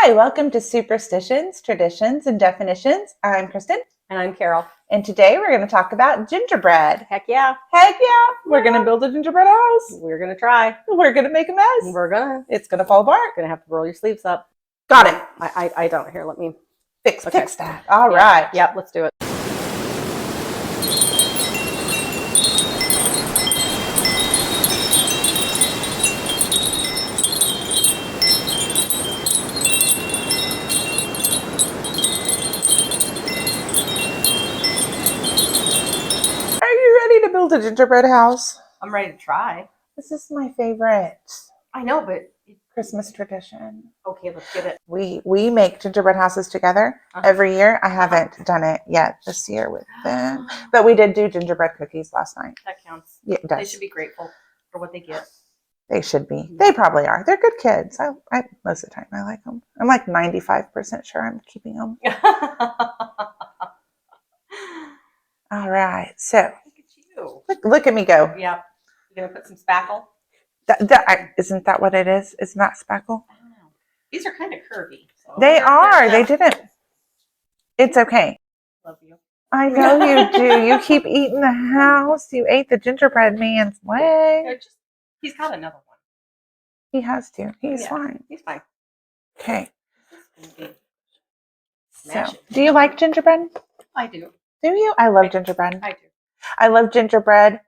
Hi, welcome to Superstitions, Traditions, and Definitions. I'm Kristen. And I'm Carol. And today we're going to talk about gingerbread. Heck yeah. Heck yeah. We're going to build a gingerbread house. We're going to try. We're going to make a mess. It's going to fall apart. Going to have to roll your sleeves up. Got it. I don't. Here, let me fix that. All right. Yep, let's do it. Are you ready to build a gingerbread house? I'm ready to try. This is my favorite. I know, but Christmas tradition. Okay, let's get it. We make gingerbread houses together every year. I haven't done it yet this year with them, but we did do gingerbread cookies last night. That counts. Yeah, it does. They should be grateful for what they get. They should be. They probably are. They're good kids. I most of the time I like them. I'm like 95% sure I'm keeping them. All right. So look at you. Look at me go. Yep. You're gonna put some spackle. Isn't that what it is? Isn't that spackle? I don't know. These are kind of curvy. So they are. They didn't. It's okay. Love you. I know you do. You keep eating the house. You ate the gingerbread man's leg. He's got another one. He has to. He's fine. He's fine. Okay. So, do you like gingerbread? I do. Do you? I love gingerbread. I do. I love gingerbread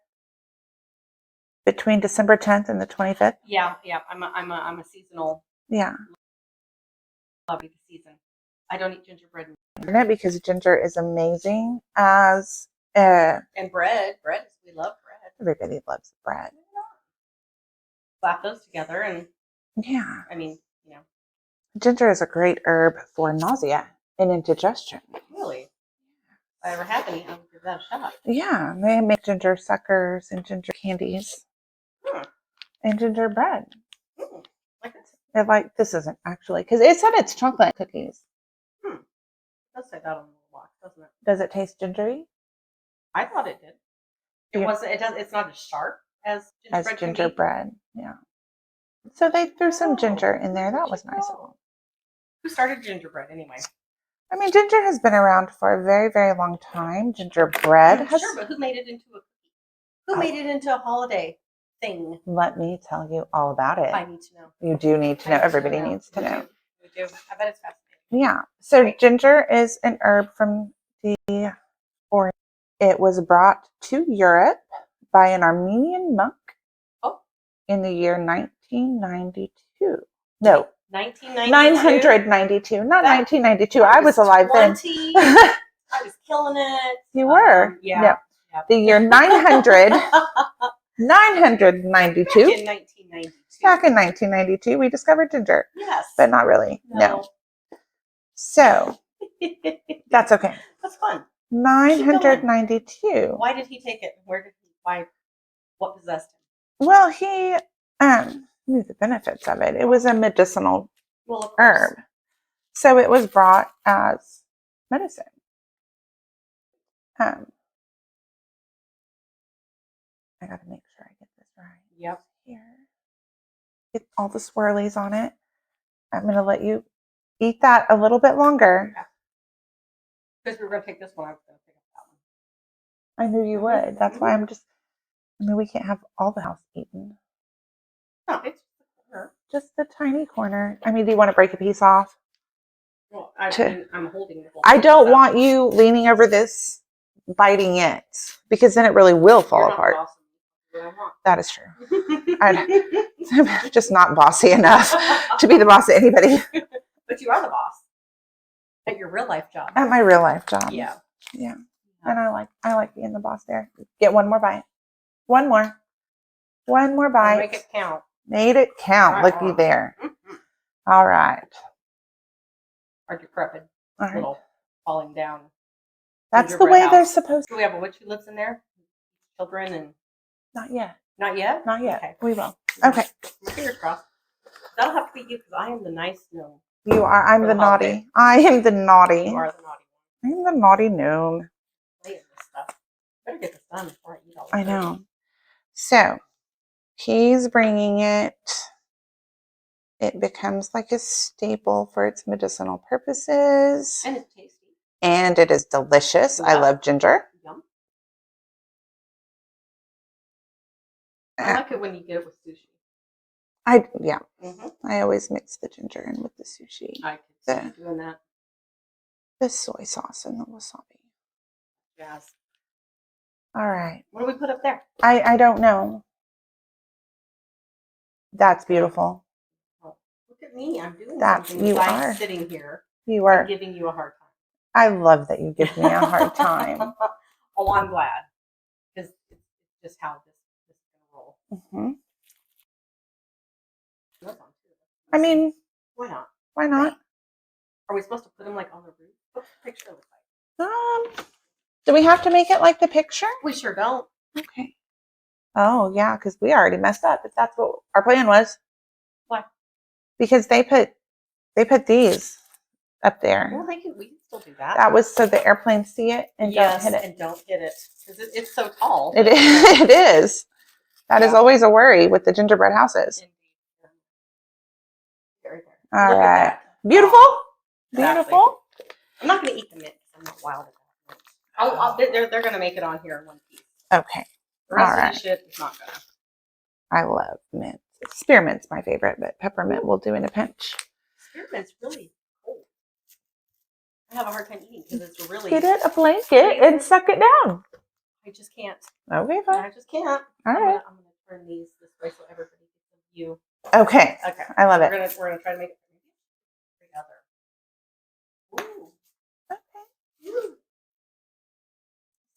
between December 10th and the 25th. Yeah. I'm a seasonal. Yeah. Love the season. I don't eat gingerbread. Because ginger is amazing as and bread. We love bread. Everybody loves bread. Slap those together and I mean, ginger is a great herb for nausea and indigestion. Really? If I ever have any, I'll give that a shot. Yeah, they make ginger suckers and ginger candies and gingerbread. This isn't actually, because it said it's chocolate cookies. It does say that on the box, doesn't it? Does it taste gingery? I thought it did. It's not as sharp as gingerbread. Yeah. So they threw some ginger in there. That was nice of them. Who started gingerbread anyway? I mean, ginger has been around for a very, very long time. Gingerbread Sure, but who made it into a cookie? Who made it into a holiday thing? Let me tell you all about it. I need to know. You do need to know. Everybody needs to know. We do. I bet it's fascinating. Yeah. So ginger is an herb from the Orient. It was brought to Europe by an Armenian monk in the year 1992. No. 992. Not 1992. I was alive then. I was killing it. You were. Yeah. No. The year 900. 992. Back in 1992, we discovered ginger. Yes. But not really. No. So, that's okay. That's fun. 992. Why did he take it? What possessed him? Well, he knew the benefits of it. It was a medicinal herb. So it was brought as medicine. I got to make sure I get this right. Yep. Here. Get all the swirlies on it. I'm going to let you eat that a little bit longer. Because we were going to take this one. I was going to pick up that I one. knew you would. That's why we can't have all the house eaten. No, it's just the tiny corner. I mean, do you want to break a piece off? Well, I'm holding the whole I don't want you leaning over this, biting it, because then it really will fall apart. That is true. I'm just not bossy enough to be the boss of anybody. But you are the boss at your real life job. At my real life job. Yeah. And I like being the boss there. Get one more bite. One more bite. Make it count. Made it count. Looky there. All right. Our decrepit little falling down. That's the way they're supposed to. Do we have a witch who lives in there? Children and. Not yet. Not yet? Not yet. Okay. We will. Okay. My fingers crossed. That'll have to be you because I am the nice gnome. You are. I'm the naughty. I am the naughty. You are the naughty one. I'm the naughty gnome. Playing this stuff. Better get this done before I eat all I know. So, he's bringing it it becomes like a staple for its medicinal purposes. And it's tasty. And it is delicious. I Yeah. love ginger. Yum. I like it when you get it with sushi. I always mix the ginger in with the sushi. I can see you doing that. The soy sauce and the wasabi. Yes. All right. What do we put up there? I don't know. That's beautiful. Oh, look at me. I'm doing That's something. you I'm are. sitting here. You are. I'm giving you a hard time. I love that you give me a hard time. Oh, I'm glad. Because it's just how this is going to roll. Mm-hmm. I mean, why not? Why not? Are we supposed to put them like on the roof? What's the picture look like? Do we have to make it like the picture? We sure don't. Okay. Oh yeah, because we already messed up. If that's what our plan was. Why? Because they put these up there. Well, we can still do that. That was so the airplanes see it and don't hit it. And don't hit it because it's so tall. It is. It is. That is always a worry with the gingerbread houses. Right there. All Look right. at that. Beautiful. Exactly. Beautiful. I'm not going to eat the mint because I'm not wild at that. They're going to make it on here in one piece. Okay. The rest of the shit is not going to. I love mint. Spearmint's my favorite, but peppermint we'll do in a pinch. Spearmint's really cold. I have a hard time eating because it's really. Get it a blanket and suck it down. I just can't. Okay, fine. I just can't. All right. I'm going to turn these this way so everybody gets a view. Okay. Okay. I love it. We're gonna try to make it together. Ooh. Okay.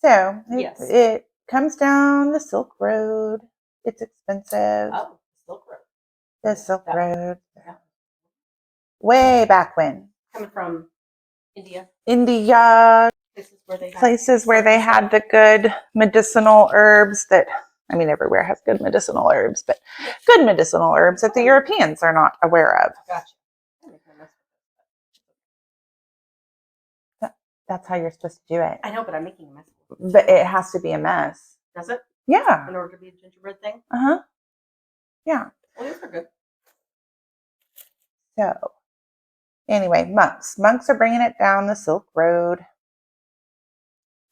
So Yes. it comes down the Silk Road. It's expensive. Oh, Silk Road. The Silk Road. Yeah. Way back when. Coming from India. Places where they had the good medicinal herbs that, I mean, everywhere has good medicinal herbs, but good medicinal herbs that the Europeans are not aware of. Gotcha. That's how you're supposed to do it. I know, but I'm making a mess. But it has to be a mess. Does it? Yeah. In order to be a gingerbread thing? Uh-huh. Yeah. Well, these are good. So, anyway, monks. Monks are bringing it down the Silk Road.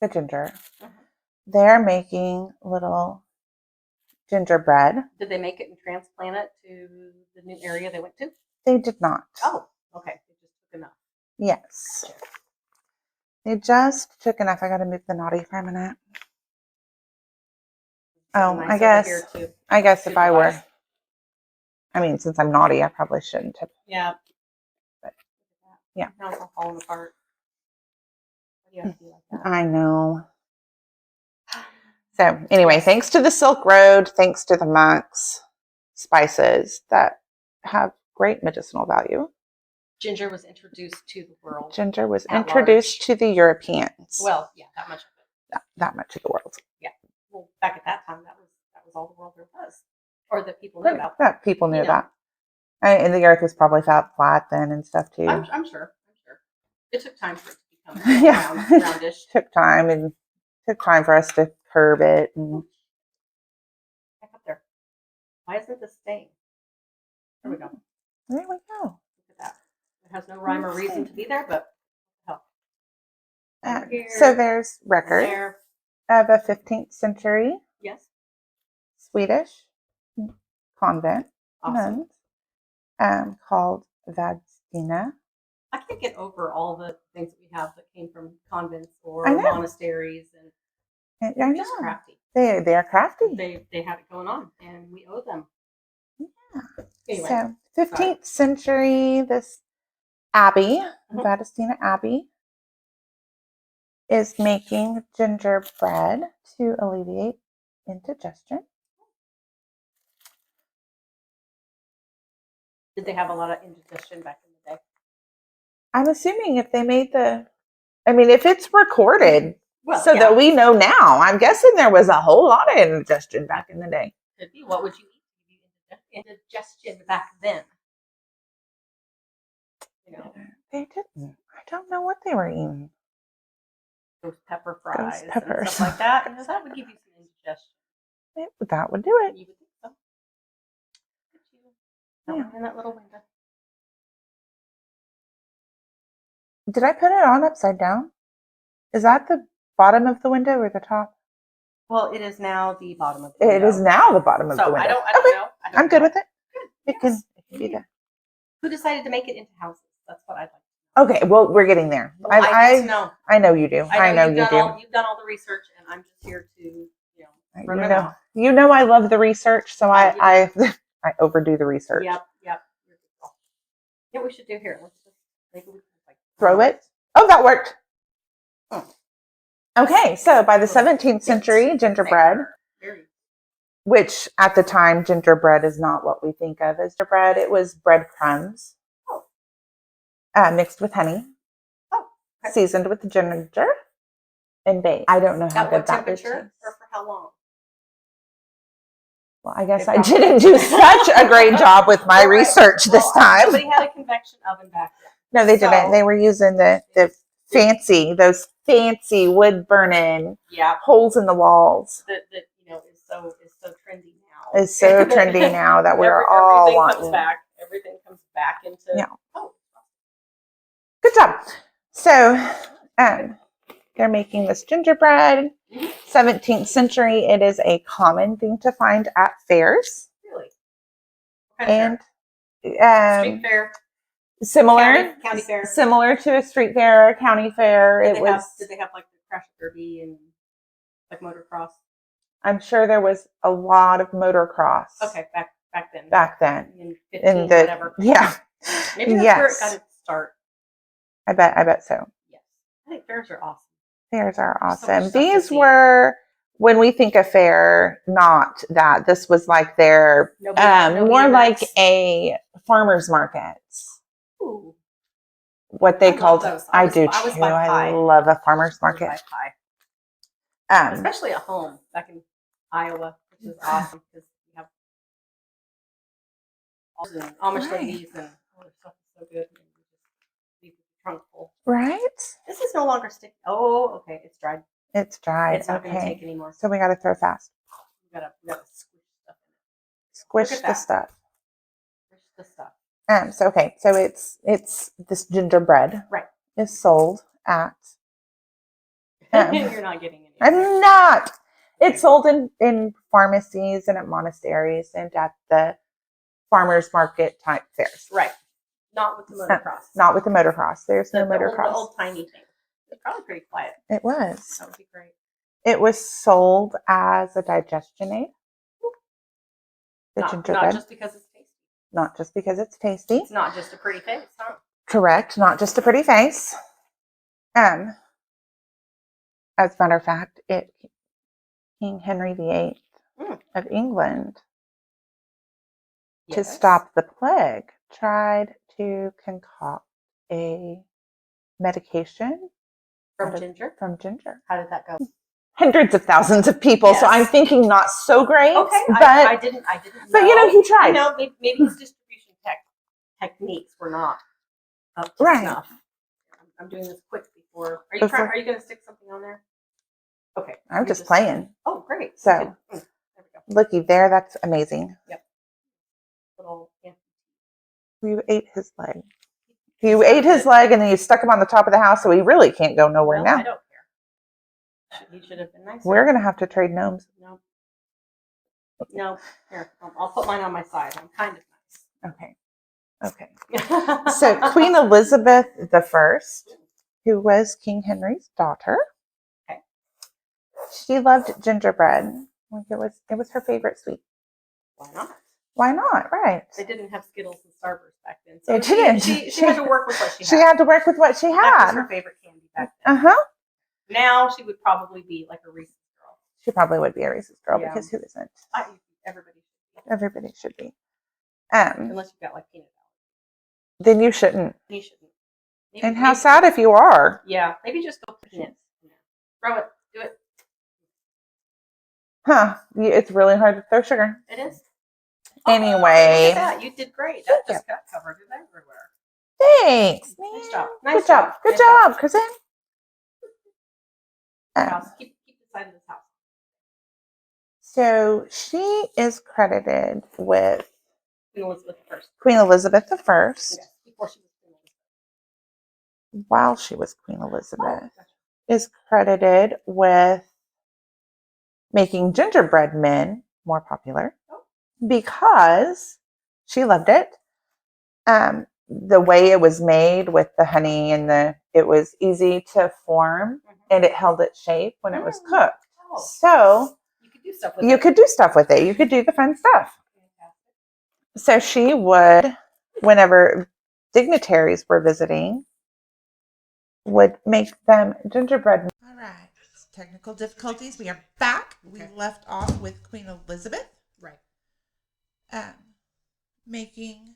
The ginger. Uh-huh. They're making little gingerbread. Did they make it and transplant it to the new area they went to? They did not. Oh, okay. They just took enough. Yes. They just took enough. I got to move the naughty for a minute. Oh, I guess if I were, I mean, since I'm naughty, I probably shouldn't have. Yeah. But, yeah. Now it's all falling apart. What do you have to do like that? I know. So anyway, thanks to the Silk Road, thanks to the monks, spices that have great medicinal value. Ginger was introduced to the world. Ginger was introduced to the Europeans. Well, yeah, that much of it. That much of the world. Yeah. Well, back at that time, that was all the world there was, or that people knew about. That people knew that. And the earth was probably flat then and stuff too. I'm sure. It took time for it to become roundish. Took time for us to curb it. And... Back up there. Why isn't this staying? There we go. There we go. Look at that. It has no rhyme or reason to be there, but hell. So there's records of a 15th century Swedish convent nuns called Vadstena. I can't get over all the things that we have that came from convents or monasteries, and they're just crafty. They are crafty. They had it going on, and we owe them. Yeah. Anyway, so 15th century, this abbey, Vadstena Abbey, is making gingerbread to alleviate indigestion. Did they have a lot of indigestion back in the day? I'm assuming if they made if it's recorded that we know now, I'm guessing there was a whole lot of indigestion back in the day. Could be. What would you eat to give you indigestion back then? They didn't. I don't know what they were eating. Ghost pepper fries and peppers. stuff like that. That would give you some indigestion. That would do it. You would think so. Yeah. In that little window. Did I put it on upside down? Is that the bottom of the window or the top? Well, it is now the bottom of the window. It is now the bottom of the window. I don't know. I'm good with it. It can be there. Who decided to make it into houses? That's what I'd like to know. Okay, well, we're getting there. Well, I need to know. I know you do. I know you do. You've done all the research, and I'm just here to, you know I love the research, so I overdo the research. Yep. Yeah, we should do here. Let's just maybe we can throw it. Oh, that worked. Okay, so by the 17th century, gingerbread, which at the time, gingerbread is not what we think of as gingerbread. It was breadcrumbs mixed with honey, seasoned with ginger, and baked. I don't know how good that would taste. Or for how long? Well, I guess I didn't do such a great job with my research this time. Somebody had a convection oven back then. No, they didn't. They were using those fancy wood burning holes in the walls. That is so trendy now. Is so trendy now that we're all wanting. Everything comes back into. Oh, good job. So, they're making this gingerbread. 17th century. It is a common thing to find at fairs. Really? And street fair. Similar, county fair, similar to a street fair, or county fair. Did they have like the crash derby and like motocross? I'm sure there was a lot of motocross. Okay, back then. Back then, in 15, whatever. Yeah, maybe that's where it got its start. I bet so. Yes, I think fairs are awesome. Fairs are awesome. These were, when we think of fair, not that. This was like their more like a farmer's market. Ooh. What they called those. I do too. I love a farmer's market. Especially at home back in Iowa, which is awesome because we have all the Amish ladies and all their stuff is so good. And we just leave the trunk full. Right? This is no longer sticky. Oh, okay. It's dried. It's dried. It's not going to take anymore. So we got to throw fast. We gotta squish stuff in it. Squish the stuff. Squish the stuff. So it's this gingerbread, right? Is sold at. You're not getting any. I'm not. It's sold in pharmacies and at monasteries and at the farmers market type fairs. Right. Not with the motocross. Not with the motocross. There's no motocross. The old tiny thing. It's probably pretty quiet. It was. That would be great. It was sold as a digestion aid. Not just because it's tasty. Not just because it's tasty. It's not just a pretty face, huh? Correct. Not just a pretty face. As a matter of fact, King Henry VIII of England, to stop the plague, tried to concoct a medication from ginger. How did that go? Hundreds of thousands of people. Yes. So I'm thinking not so great. Okay, but I didn't know. But he tried. Maybe his distribution techniques were not up to snuff. I'm doing this quick before. Are you going to stick something on there? Okay. I'm just playing. Oh, great. So, there we go. Looky there. That's amazing. Yep. Little. Yeah. You ate his leg. You ate his leg, and then you stuck him on the top of the house, so he really can't go nowhere now. I don't care. He should have been nice. We're going to have to trade gnomes. No. Here, I'll put mine on my side. I'm kind of nice. Okay. So Queen Elizabeth I, who was King Henry's daughter, she loved gingerbread. Like it was her favorite sweet. Why not? Why not? Right. They didn't have Skittles and Starburst back then. So they didn't. She had to work with what she had. She had to work with what she had. That was her favorite candy back then. Now she would probably be like a Reese's girl. She probably would be a Reese's girl because who isn't? Everybody should be. Unless you've got like peanut allergy. Then you shouldn't. You shouldn't. And how sad if you are. Yeah. Maybe just go peanuts. Throw it. Do it. Huh. It's really hard to throw sugar. It is. Anyway. Look at that. You did great. That just got covered everywhere. Thanks. Nice job. Good job, Kristen. Keep the side of this house. So she is credited with Queen Elizabeth I. Queen Elizabeth I. Yes, before she was Queen Elizabeth. While she was Queen Elizabeth, Oh, gotcha. is credited with making gingerbread men more popular because she loved it. The way it was made with the honey and it was easy to form and it held its shape when it was cooked. Oh. So you could do stuff with it. You could do stuff with it. You could do the fun stuff. So she would, whenever dignitaries were visiting, would make them gingerbread. All right. Technical difficulties. We are back. Okay. We left off with Queen Elizabeth. Right. Making.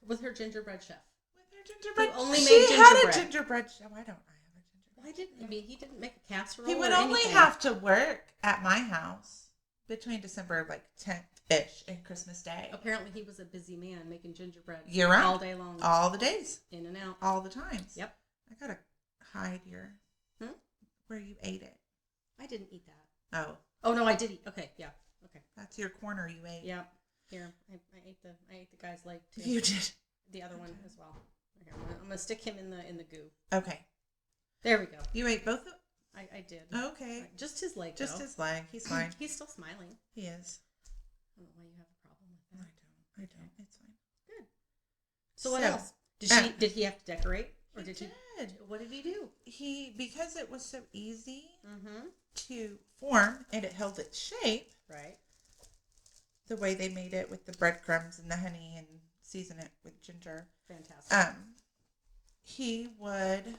With her gingerbread chef. With her gingerbread. Who only she made gingerbread. Had a gingerbread chef. Why don't I have a gingerbread? Why didn't he didn't make a casserole? He would or only anything. have to work at my house between December 10th-ish and Christmas Day. Apparently he was a busy man making gingerbread year round, all day long, all the days, in and out, all the times. Yep. I gotta hide your where you ate it. I didn't eat that. Oh no, I did eat. Okay, yeah, okay. That's your corner you ate. Yeah. Here, I ate the guy's leg too. You did. The other one as well. Here, I'm gonna stick him in the goo. Okay. There we go. You ate both of. I did. Okay. Just his leg. Just though. his leg. He's fine. He's still smiling. He is. I don't know why you have a problem with that. I don't. It's fine. Good. So what else? Did he have to decorate? Or did he? What did he do? Because it was so easy to form and it held its shape. Right. The way they made it with the breadcrumbs and the honey and season it with ginger. Fantastic. She would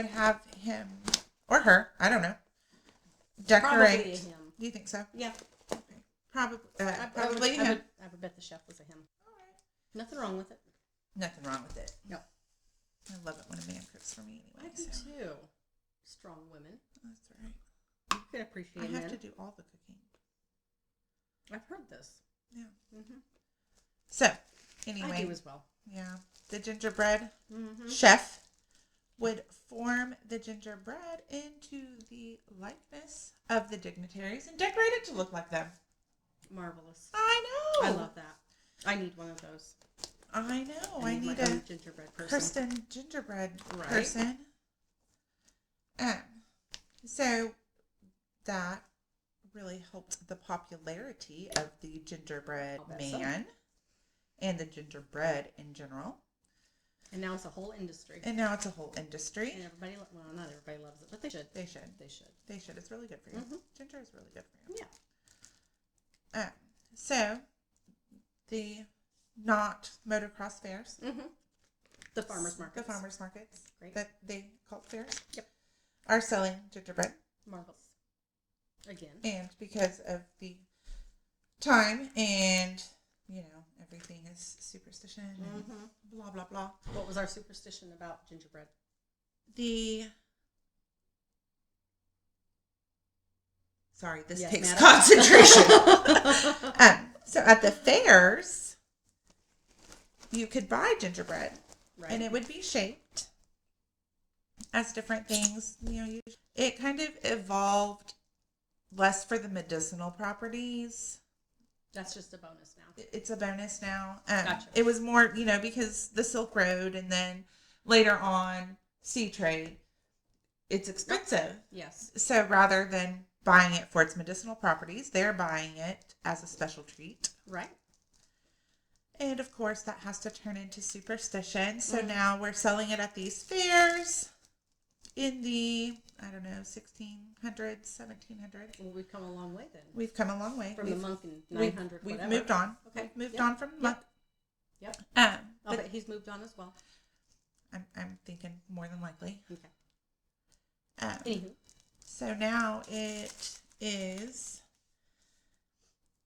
have him or her, I don't know, decorate. Probably a him. Do you think so? Yeah. Okay. Probably I him. would bet the chef was a him. All right. Nothing wrong with it. Nothing wrong with it. No. I love it when a man cooks for me anyway. I do too. Strong women. That's right. You can appreciate I have men. to do all the cooking. I've heard this. Yeah. So, anyway. I do as well. Yeah. The gingerbread chef would form the gingerbread into the likeness of the dignitaries and decorate it to look like them. Marvelous. I know. I love that. I need one of those. I know. I need a a gingerbread Kirsten gingerbread person. So that really helped the popularity of the gingerbread man and the gingerbread in general. And now it's a whole industry. And everybody, not everybody loves it, but they should. They should. It's really good for you. Ginger is really good for you. Yeah. So the not motocross fairs. The farmers markets. The farmers markets. Great. That they call fairs. Yep. Are selling gingerbread. Marvelous. Again. And because of the time and, everything is superstition and blah, blah, blah. What was our superstition about gingerbread? Sorry, this takes concentration. So at the fairs, you could buy gingerbread. Right. And it would be shaped as different things. It kind of evolved less for the medicinal properties. That's just a bonus now. It's a bonus now. Gotcha. It was more, because the Silk Road and then later on sea trade, it's expensive. Yes. So rather than buying it for its medicinal properties, they're buying it as a special treat. Right. And of course, that has to turn into superstition. So now we're selling it at these fairs in the, 1600s, 1700s. Well, we've come a long way then. We've come a long way. From the monk in 900, We've moved on. Okay. We've moved on from the monk. Yep. But bet he's moved on as well. I'm thinking more than likely. Okay. Anywho. So now it is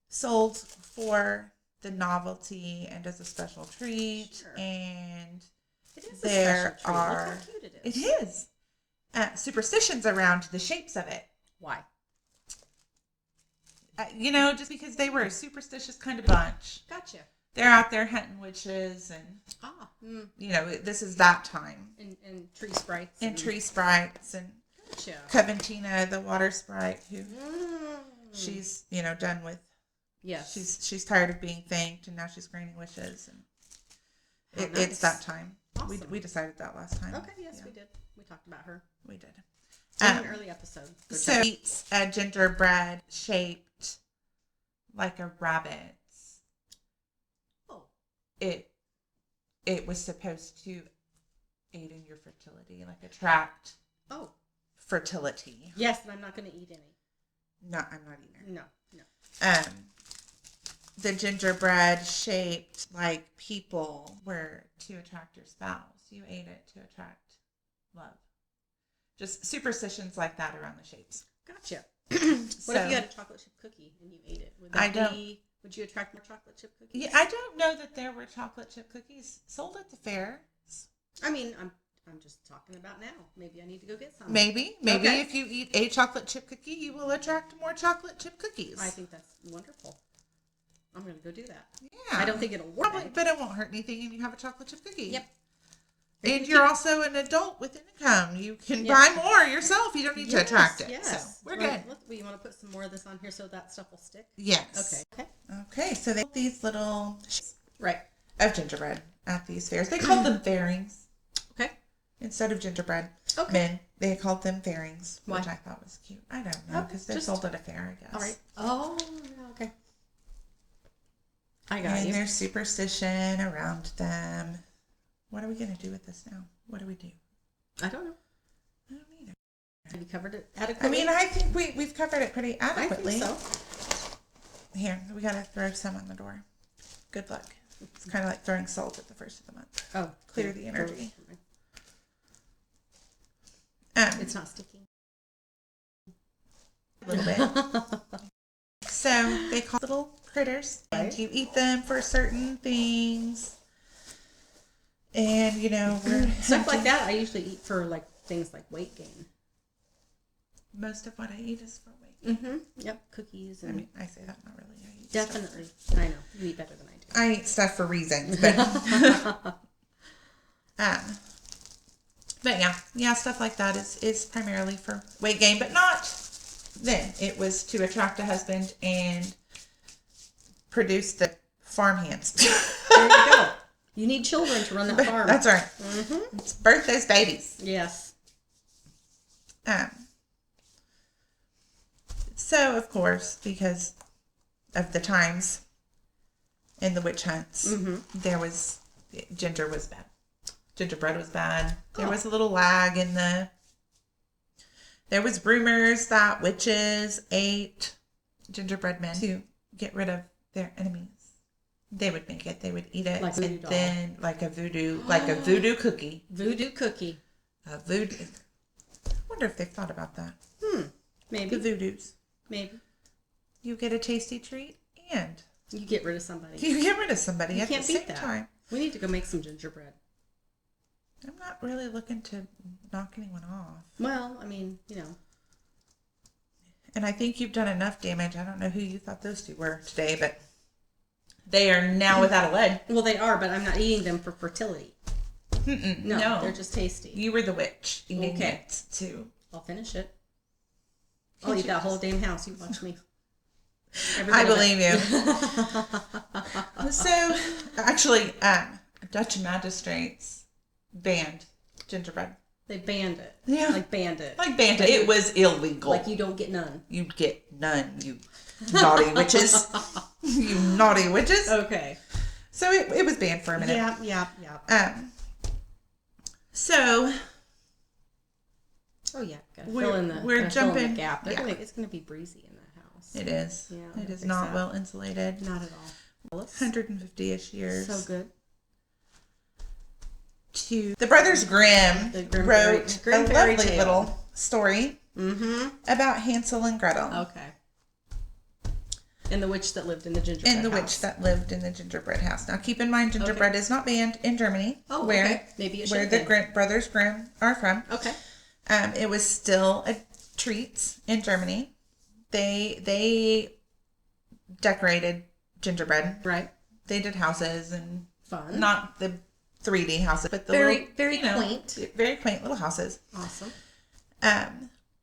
sold for the novelty and as a special treat. Sure. And it is there a special treat. are. Look how cute it is. It is. Superstitions around the shapes of it. Why? Just because they were a superstitious kind of bunch. Gotcha. They're out there hunting witches and, this is that time. And tree sprites. And tree sprites and gotcha. Coventina, the water sprite, who she's, done with Yes. She's tired of being thanked, and now she's granting wishes, and Nice. it's that time. Awesome. We decided that last time. Okay, yes, we did. We talked about her. We did. In an early episode. So eats a gingerbread shaped like a rabbit. Oh. It was supposed to aid in your fertility, like attract fertility. Yes, and I'm not going to eat any. No, I'm not either. No. The gingerbread shaped like people were to attract your spouse. You ate it to attract love. Just superstitions like that around the shapes. Gotcha. What if you had a chocolate chip cookie and you ate it? Would you attract more chocolate chip cookies? Yeah, I don't know that there were chocolate chip cookies sold at the fair. I mean, I'm just talking about now. Maybe I need to go get some. Maybe okay. If you eat a chocolate chip cookie, you will attract more chocolate chip cookies. I think that's wonderful. I'm going to go do that. Yeah. I don't think it'll work. Probably, but it won't hurt anything, and you have a chocolate chip cookie. Yep. And you're also an adult with income. You can buy more yourself. You don't need to attract it. Yes. So we're good. You want to put some more of this on here so that stuff will stick? Yes. Okay. So they these little of gingerbread at these fairs. They called them fairings. Okay. Instead of gingerbread men, they called them fairings, which I thought was cute. I don't know because they're sold at a fair, I guess. All right. Oh, okay. I got you. And there's superstition around them. What are we going to do with this now? What do we do? I don't know. I don't either. Have you covered it adequately? I mean, I think we've covered it pretty adequately. I think so. Here, we got to throw some on the door. Good luck. It's kind of like throwing salt at the first of the month. Oh. Clear the energy. It's not sticking. A little bit. So they call little critters, and you eat them for certain things. And stuff like that I usually eat for like things like weight gain. Most of what I eat is for weight gain. Yep, cookies. And I mean, I say that not really. I eat definitely. I know you eat better than I do. I eat stuff for reasons, but but yeah, stuff like that is primarily for weight gain, but not then. It was to attract a husband and produce the farm hands. There you go. You need children to run that farm. That's right. It's birth those babies. Yes. So, of course, because of the times and the witch hunts, gingerbread was bad. Gingerbread was bad. There was a little lag in there was rumors that witches ate gingerbread men to get rid of their enemies. They would make it. They would eat it, like and then like a voodoo cookie. Voodoo cookie. A voodoo. I wonder if they've thought about that. Maybe. The voodoos. Maybe. You get a tasty treat, and you get rid of somebody. You get rid of somebody you at can't the beat same that. time. We need to go make some gingerbread. I'm not really looking to knock anyone off. Well, I mean, And I think you've done enough damage. I don't know who you thought those two were today, but they are now without a leg. Well, they are, but I'm not eating them for fertility. No, they're just tasty. You were the witch eating it too. I'll finish it. I'll eat that whole damn house. You watch me. I believe you. So, actually, Dutch magistrates banned gingerbread. They banned it. Yeah. Like banned it. Like banned it. It was illegal. Like you don't get none. You'd get none, you naughty witches. You naughty witches. Okay. So it was banned for a minute. Yeah. So. Oh yeah. We're jumping the gap. It's gonna be breezy in that house. It is. Yeah. It is not well insulated. Not at all. 150-ish years. So good. The Brothers Grimm wrote a lovely little story about Hansel and Gretel. Okay. And the witch that lived in the gingerbread house. Witch that lived in the gingerbread house. Now, keep in mind, gingerbread is not banned in Germany. Oh, where maybe it where the Brothers Grimm are from. Okay. It was still a treat in Germany. They decorated gingerbread. Right. They did houses and fun. Not the 3D houses, but the very quaint, very quaint little houses. Awesome.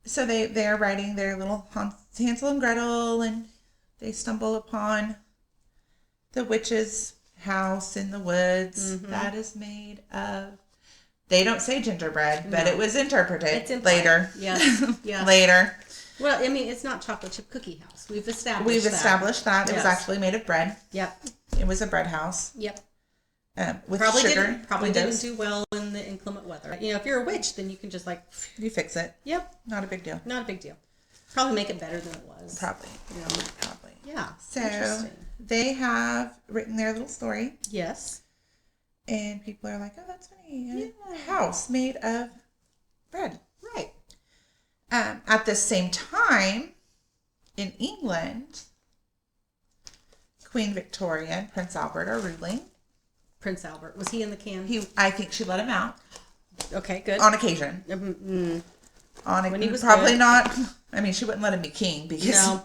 So they're writing their little Hansel and Gretel, and they stumble upon the witch's house in the woods that is made of. They don't say gingerbread, but it was interpreted later. Yes. Yes. Later. Well, I mean, it's not chocolate chip cookie house. We've established that. It was actually made of bread. Yep. It was a bread house. Yep. With probably sugar. Didn't do well in the inclement weather. You know, if you're a witch, then you can just like you fix it. Yep. Not a big deal. Not a big deal. Probably make it better than it was. Probably. You know, probably. Yeah. So they have written their little story. Yes. And people are like, oh, that's funny. A house made of bread. Right. At the same time, in England, Queen Victoria and Prince Albert are ruling. Prince Albert. Was he in the can? I think she let him out. Okay, good. On occasion. When he was probably good. not. I mean, she wouldn't let him be king because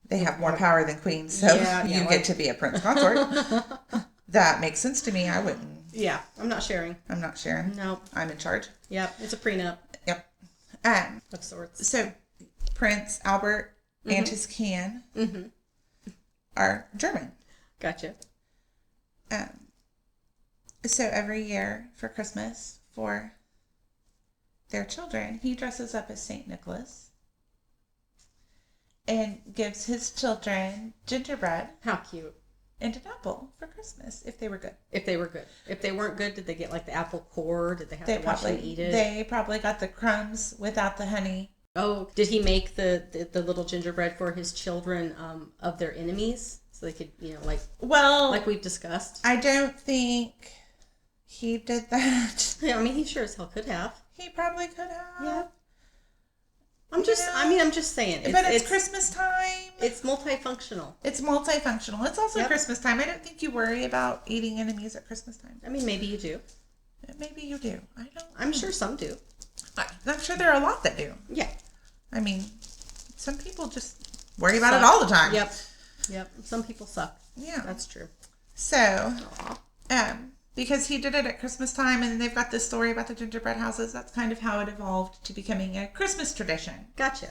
they have more power than queens. So you get to be a prince consort. That makes sense to me. I wouldn't. Yeah, I'm not sharing. I'm not sharing. No. I'm in charge. Yep, it's a prenup. Yep. Of sorts. So Prince Albert and his can are German. Gotcha. So every year for Christmas, for their children, he dresses up as St. Nicholas and gives his children gingerbread. How cute. And an apple for Christmas, if they were good. If they were good. If they weren't good, did they get like the apple core? Did they have to watch them eat it? They probably got the crumbs without the honey. Oh, did he make the little gingerbread for his children of their enemies? So they could, like we've discussed. I don't think he did that. Yeah, I mean, he sure as hell could have. He probably could have. Yeah. I'm just saying. But it's Christmas time. It's multifunctional. It's multifunctional. It's also Christmas time. I don't think you worry about eating enemies at Christmas time. I mean, maybe you do. Maybe you do. I don't. I'm sure some do. I'm sure there are a lot that do. Yeah. I mean, some people just worry about it all the time. Yep. Some people suck. Yeah. That's true. So, because he did it at Christmas time, and they've got this story about the gingerbread houses, that's kind of how it evolved to becoming a Christmas tradition. Gotcha.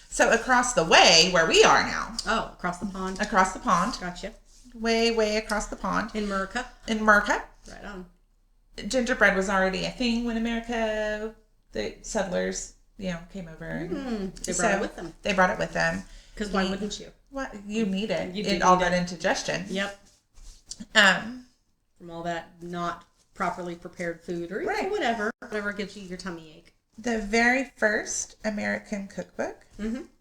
So across the way, where we are now. Oh, across the pond. Across the pond. Gotcha. Way, way across the pond. In America. Right on. Gingerbread was already a thing when America, the settlers, came over. And they brought it with them. They brought it with them. Because why wouldn't you? What? You need it. You all that indigestion. Yep. From all that not properly prepared food or whatever gives you your tummy ache. The very first American cookbook,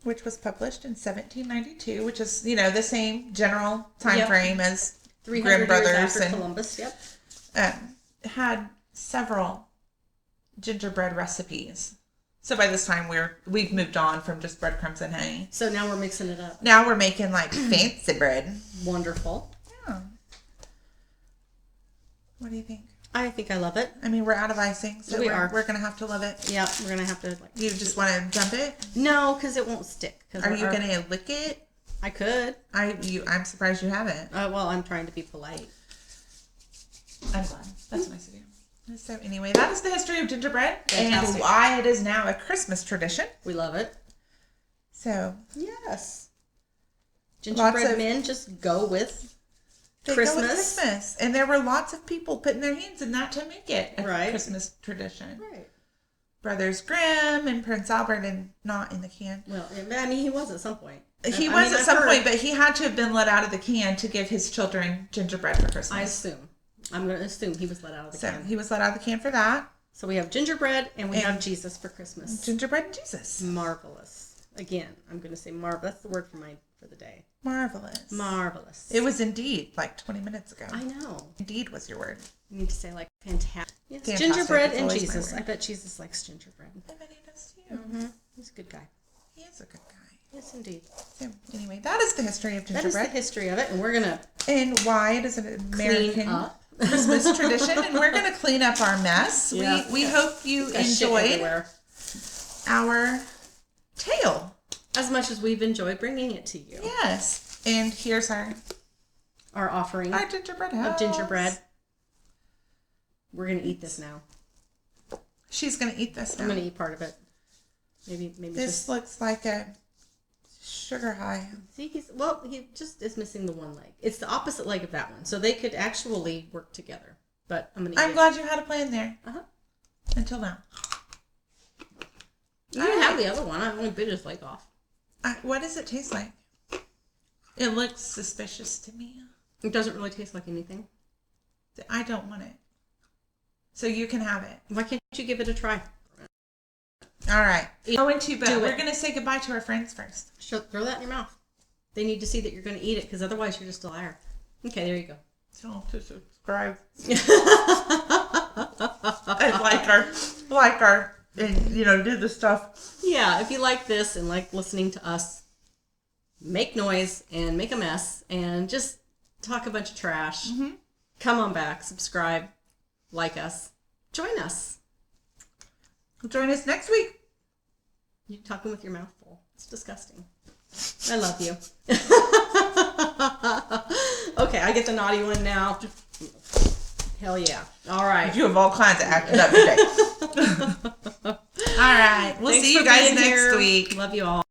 which was published in 1792, which is, the same general time frame as 300 Grimm Brothers years after and Columbus, had several gingerbread recipes. So by this time we've moved on from just breadcrumbs and honey. So now we're mixing it up. Now we're making like fancy bread. Wonderful. Yeah. What do you think? I think I love it. I mean, we're out of icing, so we're going to have to love it. Yeah, we're going to have to. You just want to dump it? No, because it won't stick. Are you going to lick it? I could. I'm surprised you haven't. Well, I'm trying to be polite. I'm glad. That's nice of you. So anyway, that is the history of gingerbread. Fantastic. And why it is now a Christmas tradition. We love it. So. Yes. Gingerbread men just go with Christmas. And there were lots of people putting their hands in that to make it a Christmas tradition. Right. Brothers Grimm and Prince Albert, and not in the can. Well, I mean, he was at some point. He was at some point, but he had to have been let out of the can to give his children gingerbread for Christmas. I assume. I'm going to assume he was let out of the can. So he was let out of the can for that. So we have gingerbread and we have Jesus for Christmas. Gingerbread and Jesus. Marvelous. Again, I'm going to say marvelous. That's the word for the day. Marvelous. Marvelous. It was indeed like 20 minutes ago. I know. Indeed was your word. You need to say like fantastic. Yes, fantastic. Gingerbread and Jesus. I bet Jesus likes gingerbread. I bet he does too. Mm-hmm. He's a good guy. He is a good guy. Yes, indeed. So anyway, that is the history of gingerbread. That is the history of it, and we're gonna why it is an American Christmas tradition, and we're gonna clean up our mess. Yeah. We hope you enjoyed our tale as much as we've enjoyed bringing it to you. Yes, and here's our offering, our gingerbread house. Of gingerbread. We're gonna eat this now. She's gonna eat this now. I'm gonna eat part of it. Maybe this looks like a sugar high. See, he just is missing the one leg. It's the opposite leg of that one, so they could actually work together. But I'm glad you had a plan there. Until now. You didn't have the other one. I only bit his leg off. What does it taste like? It looks suspicious to me. It doesn't really taste like anything. I don't want it. So you can have it. Why can't you give it a try? All right. We're going to say goodbye to our friends first. Throw that in your mouth. They need to see that you're going to eat it, because otherwise you're just a liar. Okay, there you go. Tell them to subscribe. And like our, and, do the stuff. Yeah, if you like this and like listening to us make noise and make a mess and just talk a bunch of trash, come on back, subscribe, like us, join us. Join us next week. You're talking with your mouth full. It's disgusting. I love you. Okay, I get the naughty one now. Hell yeah. All right. You have all kinds of acting up today. All right. We'll see you guys next week. Love you all.